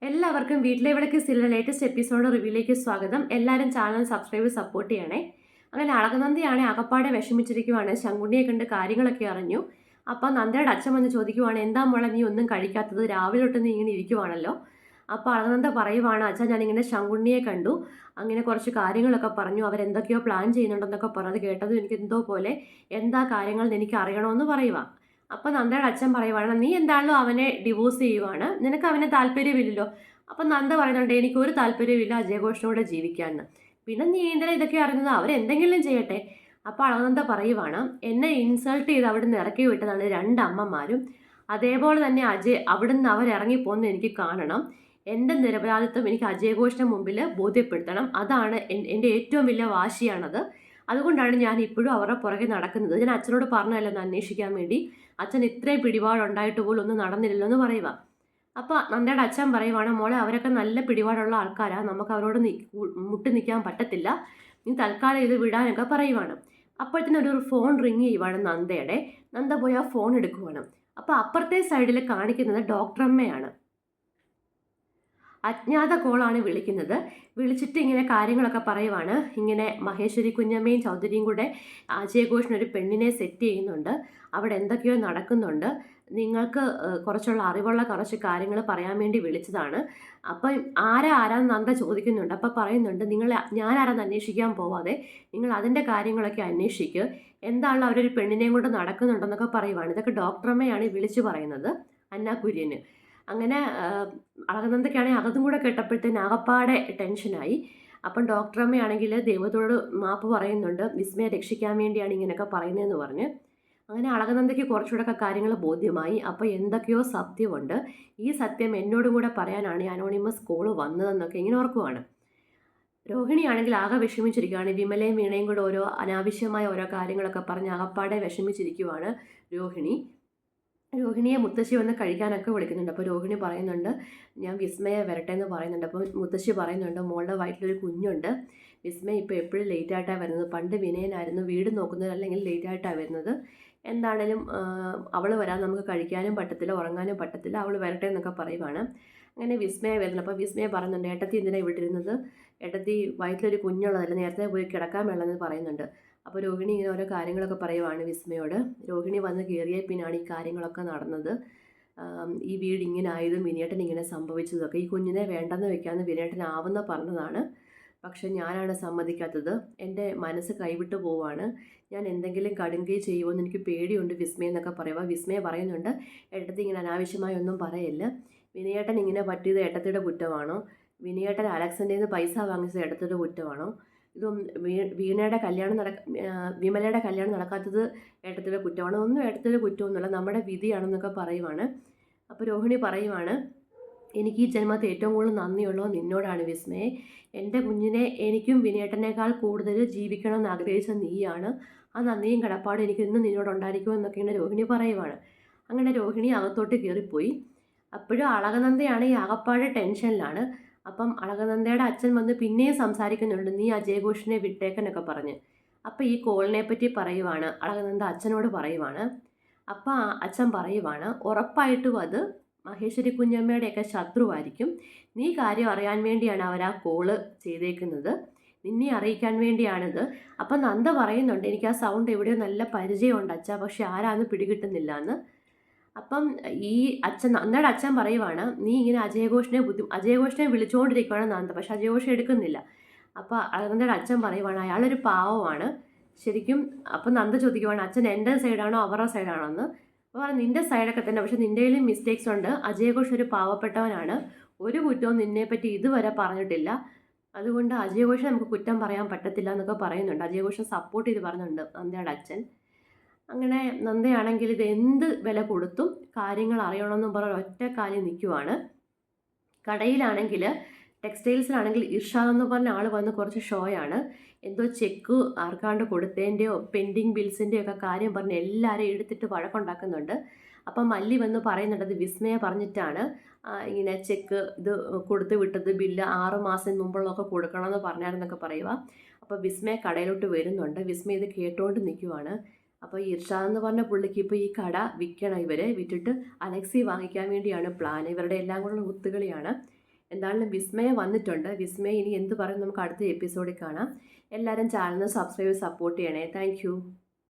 എല്ലാവർക്കും വീട്ടിലെ വിളക്ക് സീരിയൽ ലേറ്റസ്റ്റ് എപ്പിസോഡ് റിവ്യൂയിലേക്ക് സ്വാഗതം. എല്ലാവരും ചാനൽ സബ്സ്ക്രൈബ് സപ്പോർട്ട് ചെയ്യണേ. അങ്ങനെ അളകനന്ദയാണ് അകപ്പാടെ വിഷമിച്ചിരിക്കുവാണ്. ശങ്കുണ്ണിയെ കണ്ട് കാര്യങ്ങളൊക്കെ അറിഞ്ഞു. അപ്പോൾ നന്ദയുടെ അച്ഛൻ വന്ന് ചോദിക്കുവാണ്, എന്താ മോളെ നീ ഒന്നും കഴിക്കാത്തത്, രാവിലെ തൊട്ട് നീ ഇങ്ങനെ ഇരിക്കുവാണല്ലോ. അപ്പോൾ അളകനന്ദ പറയുവാണ്, അച്ഛൻ ഞാനിങ്ങനെ ശങ്കുണ്ണിയെ കണ്ടു, അങ്ങനെ കുറച്ച് കാര്യങ്ങളൊക്കെ പറഞ്ഞു, അവരെന്തൊക്കെയോ പ്ലാൻ ചെയ്യുന്നുണ്ടെന്നൊക്കെ പറഞ്ഞത് കേട്ടതും എനിക്ക് എന്തോ പോലെ, എന്താ കാര്യങ്ങൾ എനിക്ക് അറിയണമെന്ന് പറയുക. അപ്പം നന്ദയുടെ അച്ഛൻ പറയുവാണ്, നീ എന്താണല്ലോ അവനെ ഡിവോഴ്സ് ചെയ്യുവാണ്, നിനക്ക് അവനെ താല്പര്യമില്ലല്ലോ. അപ്പം നന്ദ പറയുന്നുണ്ട്, എനിക്കൊരു താല്പര്യമില്ല അജയഘോഷിനോട് ജീവിക്കാമെന്ന്. പിന്നെ നീ എന്തിനാ ഇതൊക്കെ അറിഞ്ഞത്, അവരെന്തെങ്കിലും ചെയ്യട്ടെ. അപ്പോൾ അളനന്ദ പറയുവാണ്, എന്നെ ഇൻസൾട്ട് ചെയ്ത് അവിടുന്ന് ഇറക്കി വിട്ടതാണ് രണ്ടമ്മമാരും. അതേപോലെ തന്നെ അവിടുന്ന് അവരിറങ്ങിപ്പോന്ന് എനിക്ക് കാണണം. എൻ്റെ നിരപരാധിത്വം എനിക്ക് അജയഘോഷിൻ്റെ മുമ്പിൽ ബോധ്യപ്പെടുത്തണം. അതാണ് എൻ്റെ ഏറ്റവും വലിയ വാശിയാണത്. അതുകൊണ്ടാണ് ഞാൻ ഇപ്പോഴും അവരുടെ പുറകെ നടക്കുന്നത്. ഞാൻ അച്ഛനോട് പറഞ്ഞല്ലോ ഒന്ന് അന്വേഷിക്കാൻ വേണ്ടി. അച്ഛൻ ഇത്രയും പിടിപാടുണ്ടായിട്ട് പോലും ഒന്നും നടന്നില്ലല്ലോ എന്ന് പറയുക. അപ്പോൾ നന്ദയുടെ അച്ഛൻ പറയുവാണ്, മോളെ അവരൊക്കെ നല്ല പിടിപാടുള്ള ആൾക്കാരാണ്, നമുക്ക് അവരോട് മുട്ടി നിൽക്കാൻ പറ്റത്തില്ല, നീ തൽക്കാലം ഇത് വിടാനൊക്കെ പറയുവാണ്. അപ്പോഴത്തേനും ഒരു ഫോൺ റിങ് ചെയ്യുവാണ് നന്ദയുടെ. നന്ദ പോയി ആ ഫോൺ എടുക്കുവാണ്. അപ്പോൾ അപ്പുറത്തെ സൈഡിൽ കാണിക്കുന്നത് ഡോക്ടറമ്മയാണ്. അജ്ഞാത കോളാണ് വിളിക്കുന്നത്. വിളിച്ചിട്ട് ഇങ്ങനെ കാര്യങ്ങളൊക്കെ പറയുവാണ്. ഇങ്ങനെ മഹേശ്വരി കുഞ്ഞമ്മയും ചൗധരിയും കൂടെ അജയഘോഷിനൊരു പെണ്ണിനെ സെറ്റ് ചെയ്യുന്നുണ്ട്, അവിടെ എന്തൊക്കെയോ നടക്കുന്നുണ്ട്, നിങ്ങൾക്ക് കുറച്ചുള്ള അറിവുള്ള കുറച്ച് കാര്യങ്ങൾ പറയാൻ വേണ്ടി വിളിച്ചതാണ്. അപ്പം ആരാന്ന് നന്ദ ചോദിക്കുന്നുണ്ട്. അപ്പം പറയുന്നുണ്ട്, ഞാനാരാന്ന് അന്വേഷിക്കാൻ പോവാതെ നിങ്ങൾ അതിൻ്റെ കാര്യങ്ങളൊക്കെ അന്വേഷിക്കുക, എന്താണല്ലോ അവരൊരു പെണ്ണിനെയും കൊണ്ട് നടക്കുന്നുണ്ടെന്നൊക്കെ പറയുവാണ്. ഇതൊക്കെ ഡോക്ടറമ്മയാണ് വിളിച്ചു പറയുന്നത്, അന്ന കുര്യന്. അങ്ങനെ അളകനന്ദയ്ക്കാണെങ്കിൽ അകത്തും കൂടെ കേട്ടപ്പോഴത്തേന് ആകപ്പാടെ ടെൻഷനായി. അപ്പം ഡോക്ടറമ്മയാണെങ്കിൽ ദൈവത്തോട് മാപ്പ് പറയുന്നുണ്ട്, വിസ്മയെ രക്ഷിക്കാൻ വേണ്ടിയാണ് ഇങ്ങനെയൊക്കെ പറയുന്നതെന്ന് പറഞ്ഞ്. അങ്ങനെ അളകനന്ദയ്ക്ക് കുറച്ചുകൂടെ കാര്യങ്ങൾ ബോധ്യമായി. അപ്പോൾ എന്തൊക്കെയോ സത്യമുണ്ട്, ഈ സത്യം എന്നോടും കൂടെ പറയാനാണ് ഈ അനോണിമസ് കോള് വന്നതെന്നൊക്കെ ഇങ്ങനെ ഓർക്കുവാണ്. രോഹിണിയാണെങ്കിൽ ആകെ വിഷമിച്ചിരിക്കുകയാണ്. വിമലയും വീണയും കൂടെ അനാവശ്യമായ ഓരോ കാര്യങ്ങളൊക്കെ പറഞ്ഞ് ആകപ്പാടെ വിഷമിച്ചിരിക്കുവാണ് രോഹിണിയെ മുത്തശ്ശി വന്ന് കഴിക്കാനൊക്കെ വിളിക്കുന്നുണ്ട്. അപ്പോൾ രോഹിണി പറയുന്നുണ്ട്, ഞാൻ വിസ്മയെ വരട്ടെ എന്ന് പറയുന്നുണ്ട്. അപ്പോൾ മുത്തശ്ശി പറയുന്നുണ്ട്, മോളുടെ വയറ്റിലൊരു കുഞ്ഞുണ്ട്, വിസ്മയ ഇപ്പോൾ എപ്പോഴും ലേറ്റായിട്ടാണ് വരുന്നത്, പണ്ട് വിനയനായിരുന്നു വീട് നോക്കുന്നത്, അല്ലെങ്കിൽ ലേറ്റായിട്ടാണ് വരുന്നത്, എന്താണേലും അവൾ വരാൻ നമുക്ക് കഴിക്കാനും പറ്റത്തില്ല, ഉറങ്ങാനും പറ്റത്തില്ല, അവൾ വരട്ടെ എന്നൊക്കെ പറയുവാണ്. അങ്ങനെ വിസ്മയ വരുന്നത്. അപ്പോൾ വിസ്മയ പറയുന്നുണ്ട്, ഏട്ടത്തി എന്തിനാണ് വിട്ടിരുന്നത്, ഏട്ടത്തി വയറ്റിലൊരു കുഞ്ഞുള്ളതല്ല, നേരത്തെ പോയി കിടക്കാൻ വേണമെന്ന് പറയുന്നുണ്ട്. അപ്പോൾ രോഹിണി ഇങ്ങനെ ഓരോ കാര്യങ്ങളൊക്കെ പറയുവാണ് വിസ്മയോട്. രോഹിണി വന്ന് കയറിയ പിന്നാണ് ഈ കാര്യങ്ങളൊക്കെ നടന്നത്. ഈ വീട് ഇങ്ങനെ ആയതും വിനയേട്ടൻ ഇങ്ങനെ സംഭവിച്ചതൊക്കെ, ഈ കുഞ്ഞിനെ വേണ്ടെന്ന് വെക്കാമെന്ന് വിനയേട്ടനാവുന്ന പറഞ്ഞതാണ്, പക്ഷെ ഞാനാണ് സമ്മതിക്കാത്തത്, എൻ്റെ മനസ്സ് കൈവിട്ടു പോവാണ്, ഞാൻ എന്തെങ്കിലും കടുങ്കൈ ചെയ്യുമെന്ന് എനിക്ക് പേടിയുണ്ട് വിസ്മയ എന്നൊക്കെ പറയുക. വിസ്മയ പറയുന്നുണ്ട്, ഏട്ടത്തി ഇങ്ങനെ അനാവശ്യമായി ഒന്നും പറയല്ല, വിനയേട്ടൻ ഇങ്ങനെ പറ്റിയത് ഏട്ടത്തിയുടെ കുറ്റമാണോ, വിനയേട്ടൻ അലക്സിൻ്റെ നിന്ന് പൈസ വാങ്ങിച്ചത് ഏട്ടത്തിയുടെ കുറ്റമാണോ, ഇതും വിമലയുടെ കല്യാണം നടക്കാത്തത് ഏട്ടത്തിയുടെ കുറ്റമാണ്, ഒന്നും ഏട്ടത്തിയുടെ കുറ്റമൊന്നുമില്ല, നമ്മുടെ വിധിയാണെന്നൊക്കെ പറയുവാണ്. അപ്പോൾ രോഹിണി പറയുവാണ്, എനിക്ക് ഈ ജന്മത്തെ ഏറ്റവും കൂടുതൽ നന്ദിയുള്ളത് നിന്നോടാണ് വിസ്മയെ, എൻ്റെ കുഞ്ഞിനെ എനിക്കും വിനയേട്ടനേക്കാൾ കൂടുതൽ ജീവിക്കണമെന്ന് ആഗ്രഹിച്ച നീയാണ്, ആ നന്ദിയും കടപ്പാടും എനിക്ക് ഇന്ന് നിന്നോടുണ്ടായിരിക്കുമെന്നൊക്കെയാണ് രോഹിണി പറയുവാണ്. അങ്ങനെ രോഹിണി അകത്തോട്ട് കയറിപ്പോയി. അപ്പോഴും അളകനന്ദയാണ് ഈ ആകപ്പാടെ ടെൻഷനിലാണ്. അപ്പം അളകനന്ദയുടെ അച്ഛൻ വന്ന് പിന്നെയും സംസാരിക്കുന്നുണ്ട്, നീ അജയഘോഷിനെ വിട്ടേക്കെന്നൊക്കെ പറഞ്ഞ്. അപ്പോൾ ഈ കോളിനെ പറ്റി പറയുവാണ്, അളകനന്ദ അച്ഛനോട് പറയുവാണ്. അപ്പം അച്ഛൻ പറയുവാണ്, ഉറപ്പായിട്ടും അത് മഹേശ്വരി കുഞ്ഞമ്മയുടെയൊക്കെ ശത്രുവായിരിക്കും, നീ കാര്യം അറിയാൻ വേണ്ടിയാണ് അവർ ആ കോള് ചെയ്തേക്കുന്നത്, നിന്നെ അറിയിക്കാൻ വേണ്ടിയാണിത്. അപ്പം നന്ദ പറയുന്നുണ്ട്, എനിക്ക് ആ സൗണ്ട് എവിടെയോ നല്ല പരിചയമുണ്ട് അച്ഛ, പക്ഷെ ആരാന്ന് പിടികിട്ടുന്നില്ല എന്ന്. അപ്പം ഈ നന്ദയുടെ അച്ഛൻ പറയുവാണ്, നീ ഇങ്ങനെ അജയഘോഷിനെ വിളിച്ചുകൊണ്ടിരിക്കുകയാണ് നന്ദ, പക്ഷെ അജയഘോഷം എടുക്കുന്നില്ല. അപ്പോൾ നന്ദയുടെ അച്ഛൻ പറയുവാണ്, അയാളൊരു പാവമാണ് ശരിക്കും. അപ്പം നന്ദ ചോദിക്കുവാണ്, അച്ഛൻ എൻ്റെ സൈഡാണോ അവരുടെ സൈഡാണോ എന്ന്. അപ്പോൾ നിൻ്റെ സൈഡൊക്കെ തന്നെ, പക്ഷെ നിൻ്റെയിലും മിസ്റ്റേക്സ് ഉണ്ട്, അജയഘോഷ് ഒരു പാവപ്പെട്ടവനാണ്, ഒരു കുറ്റവും നിന്നെപ്പറ്റി ഇതുവരെ പറഞ്ഞിട്ടില്ല, അതുകൊണ്ട് അജയഘോഷം നമുക്ക് കുറ്റം പറയാൻ പറ്റത്തില്ല എന്നൊക്കെ പറയുന്നുണ്ട്. അജയഘോഷം സപ്പോർട്ട് ചെയ്ത് പറയുന്നുണ്ട് നന്ദയുടെ അച്ഛൻ. അങ്ങനെ നന്ദയാണെങ്കിൽ ഇത് എന്ത് വില കൊടുത്തും കാര്യങ്ങൾ അറിയണമെന്നും പറഞ്ഞ ഒറ്റ കാര്യം നിൽക്കുവാണ്. കടയിലാണെങ്കിൽ ടെക്സ്റ്റൈൽസിലാണെങ്കിൽ ഇർഷാദ് എന്ന് പറഞ്ഞ ആൾ വന്ന് കുറച്ച് ഷോയാണ്, എന്തോ ചെക്ക് ആർക്കാണ്ട് കൊടുത്തതിൻ്റെയോ പെൻഡിങ് ബിൽസിൻ്റെയോ ഒക്കെ കാര്യം പറഞ്ഞ് എല്ലാവരെയും എടുത്തിട്ട് വഴക്കുണ്ടാക്കുന്നുണ്ട്. അപ്പം മല്ലി വന്ന് പറയുന്നുണ്ട്, അത് വിസ്മയ പറഞ്ഞിട്ടാണ് ഇങ്ങനെ ചെക്ക് ഇത് കൊടുത്ത് വിട്ടത്, ബില്ല് 6 മാസം മുമ്പുള്ളതൊക്കെ കൊടുക്കണമെന്ന് പറഞ്ഞായിരുന്നൊക്കെ പറയുക. അപ്പോൾ വിസ്മയ കടയിലോട്ട് വരുന്നുണ്ട്. വിസ്മയ ഇത് കേട്ടുകൊണ്ട് നിൽക്കുവാണ്. അപ്പോൾ ഇർഷാദ് എന്ന് പറഞ്ഞ പുള്ളിക്ക് ഇപ്പോൾ ഈ കട വിൽക്കണം, ഇവരെ വിറ്റിട്ട് അലക്സി വാങ്ങിക്കാൻ വേണ്ടിയാണ് പ്ലാൻ, ഇവരുടെ എല്ലാം കൂടെ ഒത്തുകളിയാണ്. എന്തായാലും വിസ്മയ വന്നിട്ടുണ്ട്. വിസ്മയ ഇനി എന്ത് പറയും നമുക്ക് അടുത്ത എപ്പിസോഡിൽ കാണാം. എല്ലാവരും ചാനൽ സബ്സ്ക്രൈബ് സപ്പോർട്ട് ചെയ്യണേ. താങ്ക്